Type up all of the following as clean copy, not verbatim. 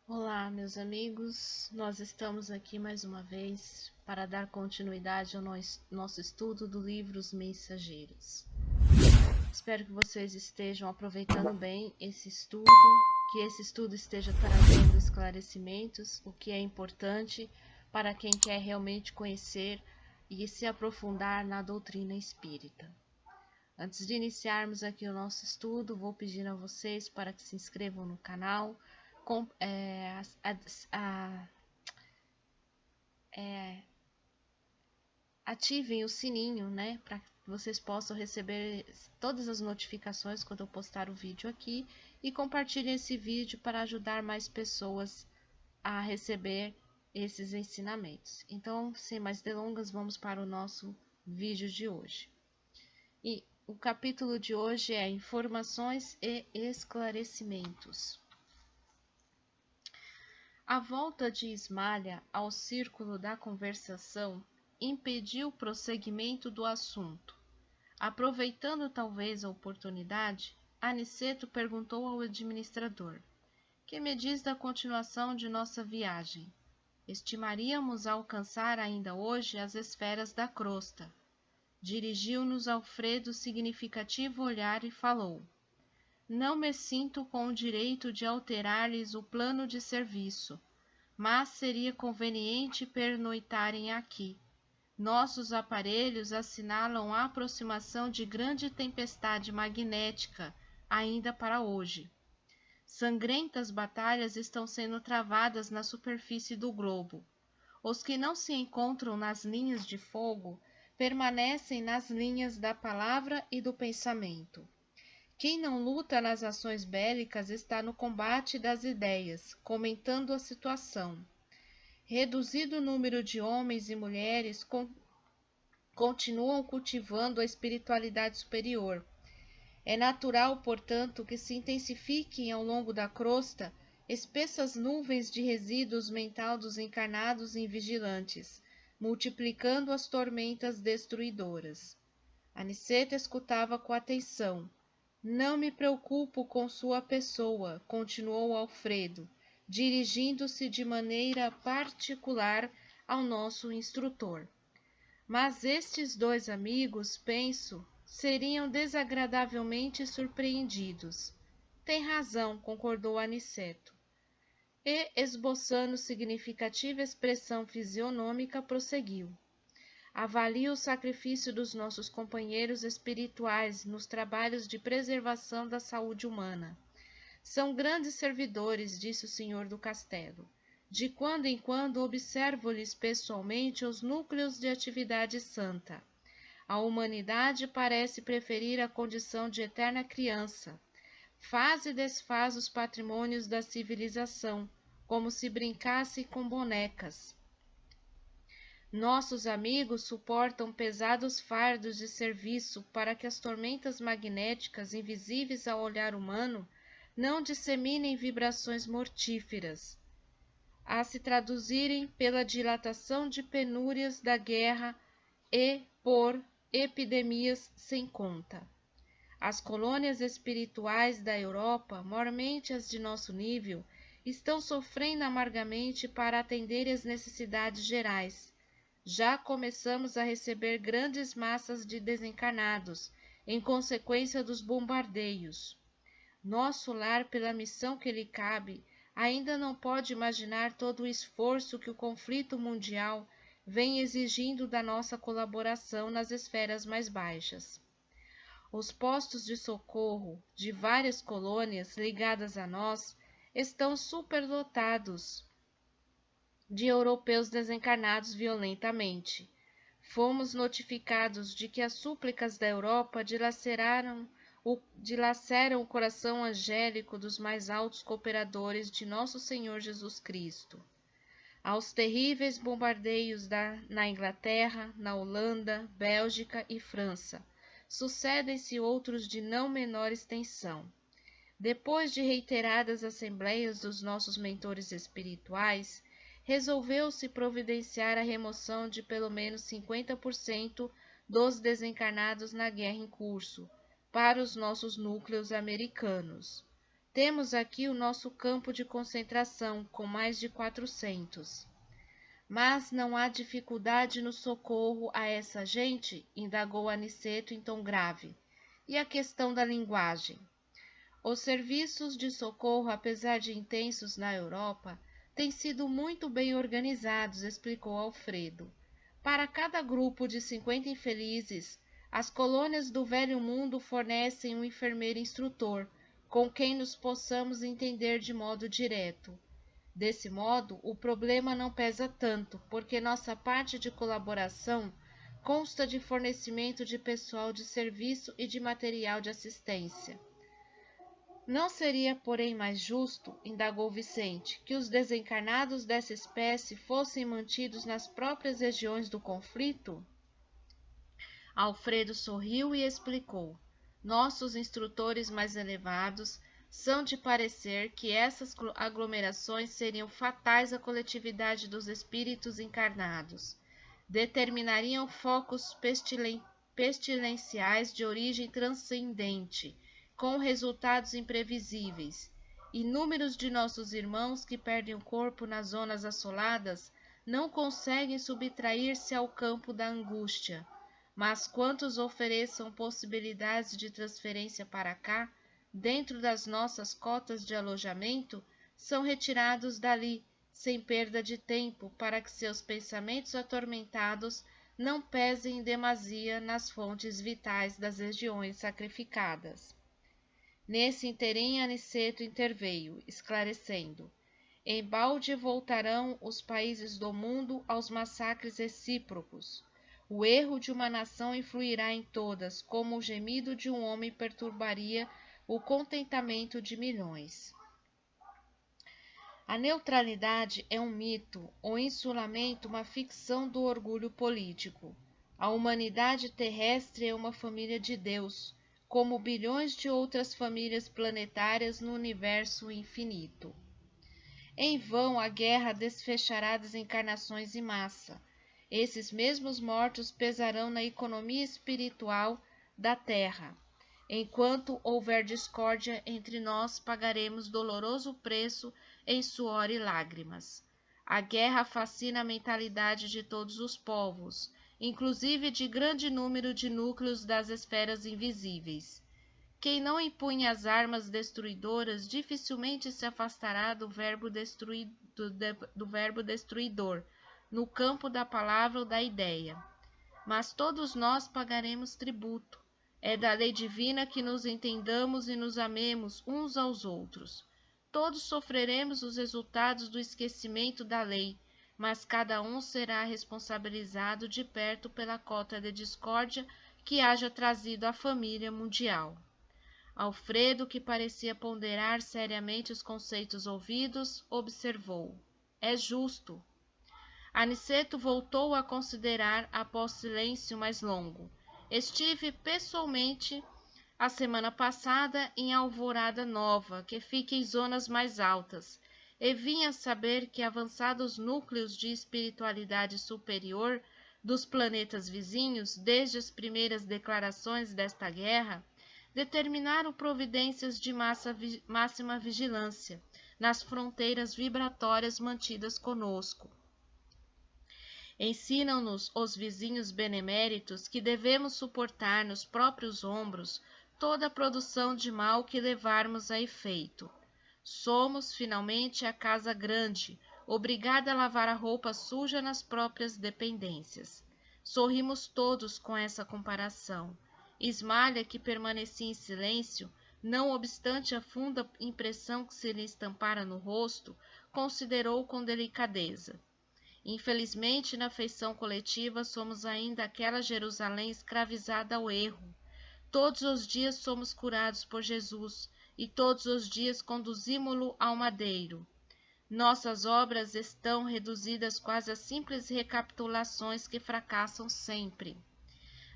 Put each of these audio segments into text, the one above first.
Olá, meus amigos. Nós estamos aqui mais uma vez para dar continuidade ao nosso estudo do livro Os Mensageiros. Espero que vocês estejam aproveitando bem esse estudo, que esse estudo esteja trazendo esclarecimentos, o que é importante para quem quer realmente conhecer e se aprofundar na doutrina espírita. Antes de iniciarmos aqui o nosso estudo, vou pedir a vocês para que se inscrevam no canal, ativem o sininho, né, para que vocês possam receber todas as notificações quando eu postar o vídeo aqui e compartilhem esse vídeo para ajudar mais pessoas a receber esses ensinamentos. Então, sem mais delongas, vamos para o nosso vídeo de hoje. E o capítulo de hoje é Informações e Esclarecimentos. A volta de Ismalha ao círculo da conversação impediu o prosseguimento do assunto. Aproveitando talvez a oportunidade, Aniceto perguntou ao administrador: "Que me diz da continuação de nossa viagem? Estimaríamos alcançar ainda hoje as esferas da crosta." Dirigiu-nos Alfredo significativo olhar e falou: "Não me sinto com o direito de alterar-lhes o plano de serviço, mas seria conveniente pernoitarem aqui. Nossos aparelhos assinalam a aproximação de grande tempestade magnética ainda para hoje. Sangrentas batalhas estão sendo travadas na superfície do globo. Os que não se encontram nas linhas de fogo permanecem nas linhas da palavra e do pensamento. Quem não luta nas ações bélicas está no combate das ideias, comentando a situação. Reduzido o número de homens e mulheres continuam cultivando a espiritualidade superior. É natural, portanto, que se intensifiquem ao longo da crosta espessas nuvens de resíduos mental dos encarnados invigilantes, multiplicando as tormentas destruidoras. Aniceto escutava com atenção. "Não me preocupo com sua pessoa", continuou Alfredo, dirigindo-se de maneira particular ao nosso instrutor. "Mas estes dois amigos, penso, seriam desagradavelmente surpreendidos." "Tem razão", concordou Aniceto. E, esboçando significativa expressão fisionômica, prosseguiu: "Avalio o sacrifício dos nossos companheiros espirituais nos trabalhos de preservação da saúde humana. São grandes servidores", disse o senhor do castelo. "De quando em quando observo-lhes pessoalmente os núcleos de atividade santa. A humanidade parece preferir a condição de eterna criança. Faz e desfaz os patrimônios da civilização, como se brincasse com bonecas. Nossos amigos suportam pesados fardos de serviço para que as tormentas magnéticas invisíveis ao olhar humano não disseminem vibrações mortíferas, a se traduzirem pela dilatação de penúrias da guerra e por epidemias sem conta. As colônias espirituais da Europa, mormente as de nosso nível, estão sofrendo amargamente para atender às necessidades gerais. Já começamos a receber grandes massas de desencarnados, em consequência dos bombardeios. Nosso lar, pela missão que lhe cabe, ainda não pode imaginar todo o esforço que o conflito mundial vem exigindo da nossa colaboração nas esferas mais baixas. Os postos de socorro de várias colônias ligadas a nós estão superlotados de europeus desencarnados violentamente. Fomos notificados de que as súplicas da Europa dilaceram o coração angélico dos mais altos cooperadores de nosso Senhor Jesus Cristo. Aos terríveis bombardeios na Inglaterra, na Holanda, Bélgica e França, sucedem-se outros de não menor extensão. Depois de reiteradas assembleias dos nossos mentores espirituais, resolveu-se providenciar a remoção de pelo menos 50% dos desencarnados na guerra em curso, para os nossos núcleos americanos. Temos aqui o nosso campo de concentração, com mais de 400. Mas não há dificuldade no socorro a essa gente? Indagou Aniceto em tom grave. E a questão da linguagem? Os serviços de socorro, apesar de intensos na Europa, têm sido muito bem organizados, explicou Alfredo. Para cada grupo de 50 infelizes, as colônias do Velho Mundo fornecem um enfermeiro instrutor, com quem nos possamos entender de modo direto. Desse modo, o problema não pesa tanto, porque nossa parte de colaboração consta de fornecimento de pessoal de serviço e de material de assistência. Não seria, porém, mais justo, indagou Vicente, que os desencarnados dessa espécie fossem mantidos nas próprias regiões do conflito? Alfredo sorriu e explicou. Nossos instrutores mais elevados são de parecer que essas aglomerações seriam fatais à coletividade dos espíritos encarnados. Determinariam focos pestilenciais de origem transcendente, com resultados imprevisíveis. Inúmeros de nossos irmãos que perdem o corpo nas zonas assoladas não conseguem subtrair-se ao campo da angústia, mas quantos ofereçam possibilidades de transferência para cá, dentro das nossas cotas de alojamento, são retirados dali, sem perda de tempo, para que seus pensamentos atormentados não pesem em demasia nas fontes vitais das regiões sacrificadas. Nesse interim, Aniceto interveio, esclarecendo. Embalde voltarão os países do mundo aos massacres recíprocos. O erro de uma nação influirá em todas, como o gemido de um homem perturbaria o contentamento de milhões. A neutralidade é um mito, o insulamento uma ficção do orgulho político. A humanidade terrestre é uma família de Deus, como bilhões de outras famílias planetárias no universo infinito. Em vão a guerra desfechará desencarnações em massa. Esses mesmos mortos pesarão na economia espiritual da Terra. Enquanto houver discórdia entre nós, pagaremos doloroso preço em suor e lágrimas. A guerra fascina a mentalidade de todos os povos, inclusive de grande número de núcleos das esferas invisíveis. Quem não empunha as armas destruidoras dificilmente se afastará do verbo destruidor, no campo da palavra ou da ideia. Mas todos nós pagaremos tributo. É da lei divina que nos entendamos e nos amemos uns aos outros. Todos sofreremos os resultados do esquecimento da lei, mas cada um será responsabilizado de perto pela cota de discórdia que haja trazido à família mundial. Alfredo, que parecia ponderar seriamente os conceitos ouvidos, observou. É justo. Aniceto voltou a considerar após silêncio mais longo. Estive pessoalmente a semana passada em Alvorada Nova, que fica em zonas mais altas, e vim a saber que avançados núcleos de espiritualidade superior dos planetas vizinhos, desde as primeiras declarações desta guerra, determinaram providências de máxima vigilância nas fronteiras vibratórias mantidas conosco. Ensinam-nos os vizinhos beneméritos que devemos suportar nos próprios ombros toda a produção de mal que levarmos a efeito. Somos, finalmente, a casa grande, obrigada a lavar a roupa suja nas próprias dependências. Sorrimos todos com essa comparação. Ismalha, que permanecia em silêncio, não obstante a funda impressão que se lhe estampara no rosto, considerou com delicadeza. Infelizmente, na feição coletiva, somos ainda aquela Jerusalém escravizada ao erro. Todos os dias somos curados por Jesus, e todos os dias conduzimo-lo ao madeiro. Nossas obras estão reduzidas quase a simples recapitulações que fracassam sempre.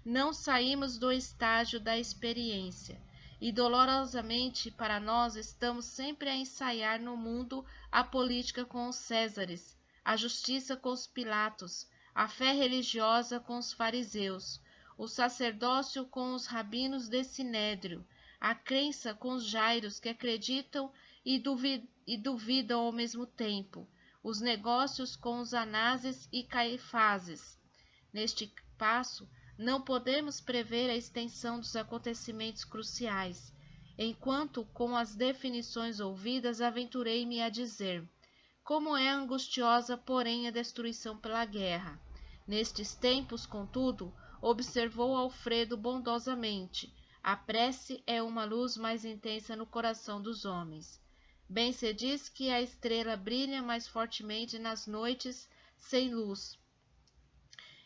Não saímos do estágio da experiência, e dolorosamente para nós estamos sempre a ensaiar no mundo a política com os Césares, a justiça com os Pilatos, a fé religiosa com os fariseus, o sacerdócio com os rabinos de Sinédrio, a crença com os jairos que acreditam e duvidam ao mesmo tempo, os negócios com os Anáses e Caifáses. Neste passo, não podemos prever a extensão dos acontecimentos cruciais, enquanto, com as definições ouvidas, aventurei-me a dizer: como é angustiosa, porém, a destruição pela guerra. Nestes tempos, contudo, observou Alfredo bondosamente, a prece é uma luz mais intensa no coração dos homens. Bem se diz que a estrela brilha mais fortemente nas noites sem luz.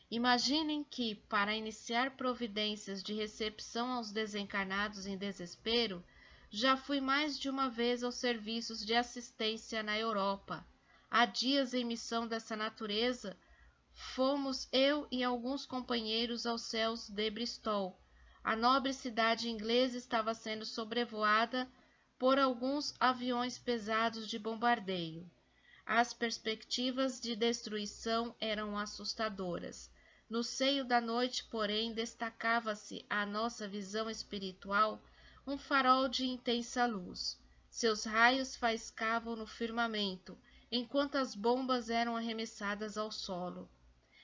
Imaginem que, para iniciar providências de recepção aos desencarnados em desespero, já fui mais de uma vez aos serviços de assistência na Europa. Há dias em missão dessa natureza, fomos eu e alguns companheiros aos céus de Bristol. A nobre cidade inglesa estava sendo sobrevoada por alguns aviões pesados de bombardeio. As perspectivas de destruição eram assustadoras. No seio da noite, porém, destacava-se à nossa visão espiritual um farol de intensa luz. Seus raios faiscavam no firmamento, enquanto as bombas eram arremessadas ao solo.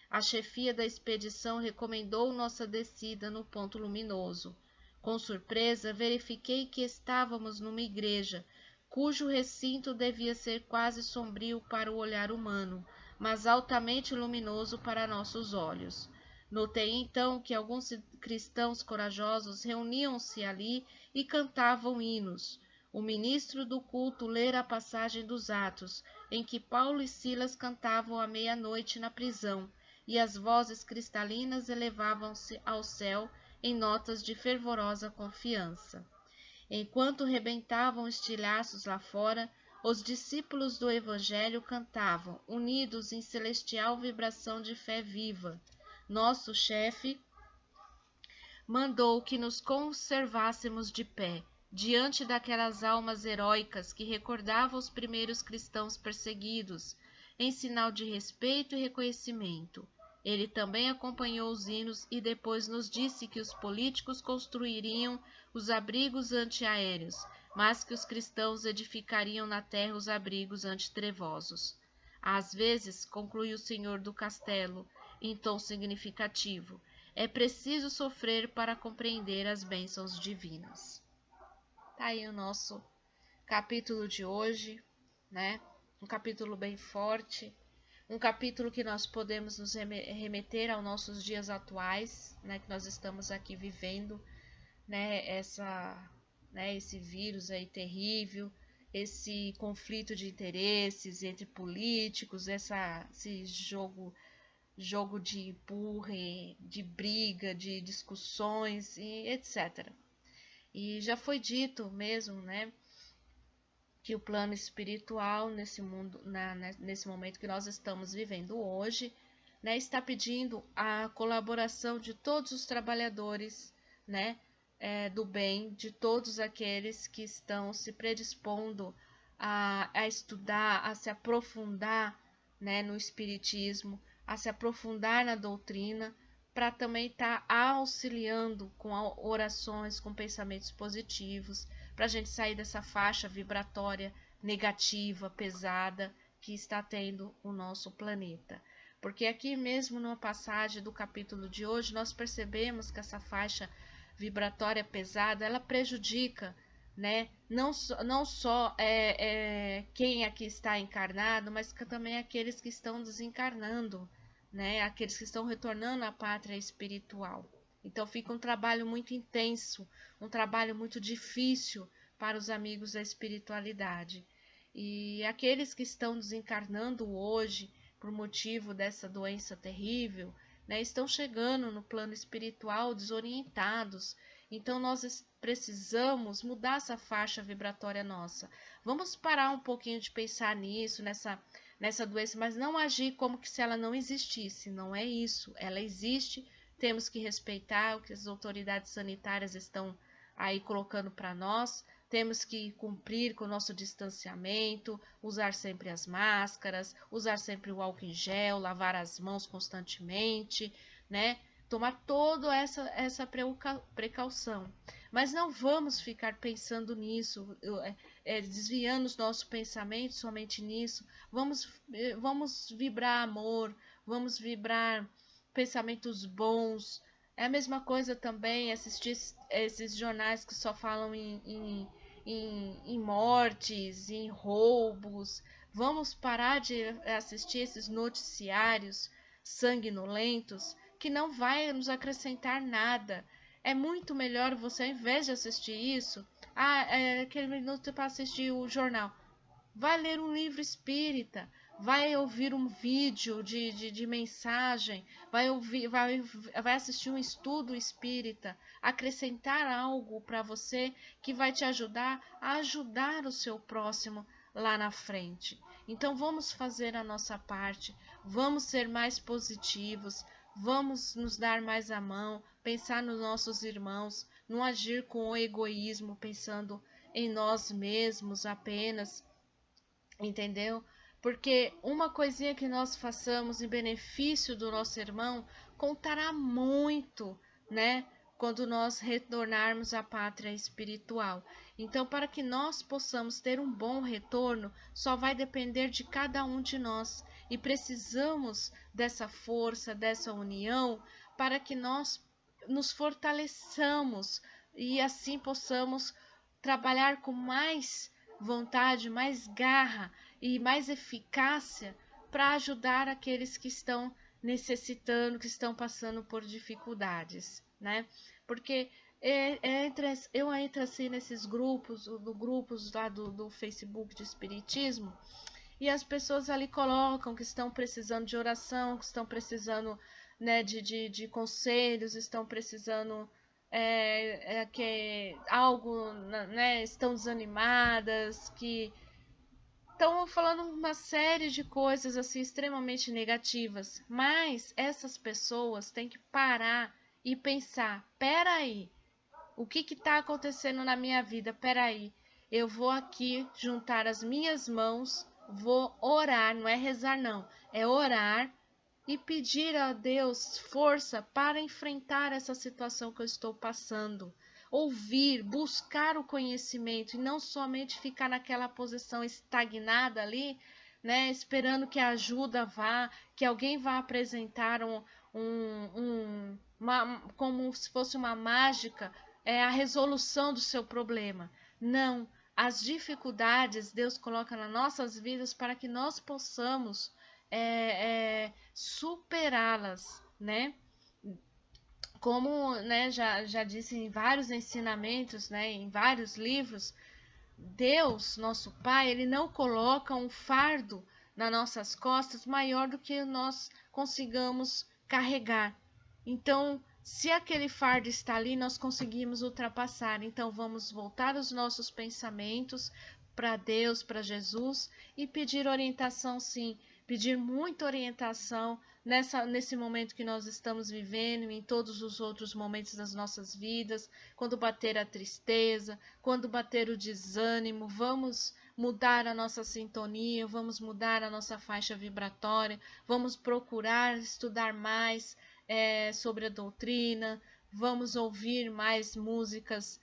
A chefia da expedição recomendou nossa descida no ponto luminoso. Com surpresa, verifiquei que estávamos numa igreja, cujo recinto devia ser quase sombrio para o olhar humano, mas altamente luminoso para nossos olhos. Notei então que alguns cristãos corajosos reuniam-se ali e cantavam hinos. O ministro do culto lera a passagem dos Atos, em que Paulo e Silas cantavam à meia-noite na prisão, e as vozes cristalinas elevavam-se ao céu em notas de fervorosa confiança. Enquanto rebentavam estilhaços lá fora, os discípulos do Evangelho cantavam, unidos em celestial vibração de fé viva. Nosso chefe mandou que nos conservássemos de pé, diante daquelas almas heróicas que recordavam os primeiros cristãos perseguidos, em sinal de respeito e reconhecimento. Ele também acompanhou os hinos e depois nos disse que os políticos construiriam os abrigos antiaéreos, mas que os cristãos edificariam na terra os abrigos antitrevosos. Às vezes, conclui o senhor do castelo, em tom significativo, é preciso sofrer para compreender as bênçãos divinas. Tá aí o nosso capítulo de hoje, né? Um capítulo bem forte, um capítulo que nós podemos nos remeter aos nossos dias atuais, né? Que nós estamos aqui vivendo, né? Esse vírus aí terrível, esse conflito de interesses entre políticos, esse jogo de empurre, de briga, de discussões e etc. E já foi dito mesmo, né, que o plano espiritual nesse mundo, nesse momento que nós estamos vivendo hoje, né, está pedindo a colaboração de todos os trabalhadores, né, do bem, de todos aqueles que estão se predispondo a estudar, a se aprofundar, né, no espiritismo, a se aprofundar na doutrina, para também estar auxiliando com orações, com pensamentos positivos, para a gente sair dessa faixa vibratória negativa, pesada, que está tendo o nosso planeta. Porque aqui mesmo numa passagem do capítulo de hoje, nós percebemos que essa faixa vibratória pesada, ela prejudica, né? Não só quem aqui está encarnado, mas também aqueles que estão desencarnando, né? Aqueles que estão retornando à pátria espiritual. Então fica um trabalho muito intenso, um trabalho muito difícil para os amigos da espiritualidade. E aqueles que estão desencarnando hoje por motivo dessa doença terrível, né, estão chegando no plano espiritual desorientados. Então nós precisamos mudar essa faixa vibratória nossa. Vamos parar um pouquinho de pensar nisso, nessa doença, mas não agir como que se ela não existisse. Não é isso. Ela existe. Temos que respeitar o que as autoridades sanitárias estão aí colocando para nós. Temos que cumprir com o nosso distanciamento, usar sempre as máscaras, usar sempre o álcool em gel, lavar as mãos constantemente, né? Tomar toda essa precaução. Mas não vamos ficar pensando nisso, desviando os nossos pensamentos somente nisso. Vamos vibrar amor, vamos vibrar pensamentos bons. É a mesma coisa também assistir esses jornais que só falam em mortes, em roubos. Vamos parar de assistir esses noticiários sanguinolentos que não vai nos acrescentar nada. É muito melhor você, ao invés de assistir isso, aquele minuto para assistir o jornal, vai ler um livro espírita, vai ouvir um vídeo de mensagem, vai assistir um estudo espírita, acrescentar algo para você que vai te ajudar a ajudar o seu próximo lá na frente. Então vamos fazer a nossa parte, vamos ser mais positivos, vamos nos dar mais a mão, pensar nos nossos irmãos, não agir com o egoísmo, pensando em nós mesmos apenas. Entendeu? Porque uma coisinha que nós façamos em benefício do nosso irmão contará muito, né? Quando nós retornarmos à pátria espiritual. Então, para que nós possamos ter um bom retorno, só vai depender de cada um de nós. E precisamos dessa força, dessa união, para que nós nos fortaleçamos e assim possamos trabalhar com mais vontade, mais garra e mais eficácia para ajudar aqueles que estão necessitando, que estão passando por dificuldades, né? Porque eu entro assim nesses grupos, grupos lá do Facebook de Espiritismo, e as pessoas ali colocam que estão precisando de oração, que estão precisando, né, de conselhos, estão precisando que algo, né, estão desanimadas, que estão falando uma série de coisas assim extremamente negativas. Mas essas pessoas têm que parar e pensar: peraí, o que está acontecendo na minha vida? Peraí, eu vou aqui juntar as minhas mãos, vou orar, não é rezar não, é orar e pedir a Deus força para enfrentar essa situação que eu estou passando. Ouvir, buscar o conhecimento e não somente ficar naquela posição estagnada ali, né, esperando que a ajuda vá, que alguém vá apresentar como se fosse uma mágica, a resolução do seu problema. Não, as dificuldades Deus coloca nas nossas vidas para que nós possamos superá-las, né? Como, né, já disse em vários ensinamentos, né, em vários livros, Deus, nosso Pai, Ele não coloca um fardo nas nossas costas maior do que nós consigamos carregar. Então, se aquele fardo está ali, nós conseguimos ultrapassar. Então, vamos voltar os nossos pensamentos para Deus, para Jesus e pedir orientação, sim. Pedir muita orientação nesse momento que nós estamos vivendo, em todos os outros momentos das nossas vidas, quando bater a tristeza, quando bater o desânimo, vamos mudar a nossa sintonia, vamos mudar a nossa faixa vibratória, vamos procurar estudar mais sobre a doutrina, vamos ouvir mais músicas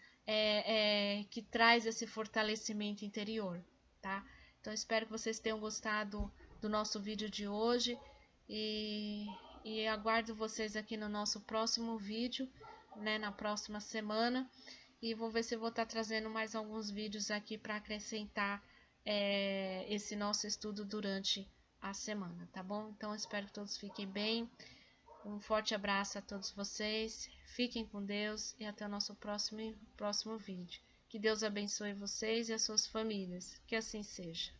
que traz esse fortalecimento interior, tá? Então espero que vocês tenham gostado do nosso vídeo de hoje e aguardo vocês aqui no nosso próximo vídeo, né, na próxima semana, e vou ver se eu vou estar trazendo mais alguns vídeos aqui para acrescentar esse nosso estudo durante a semana, tá bom? Então espero que todos fiquem bem, um forte abraço a todos vocês, fiquem com Deus e até o nosso próximo vídeo. Que Deus abençoe vocês e as suas famílias, que assim seja.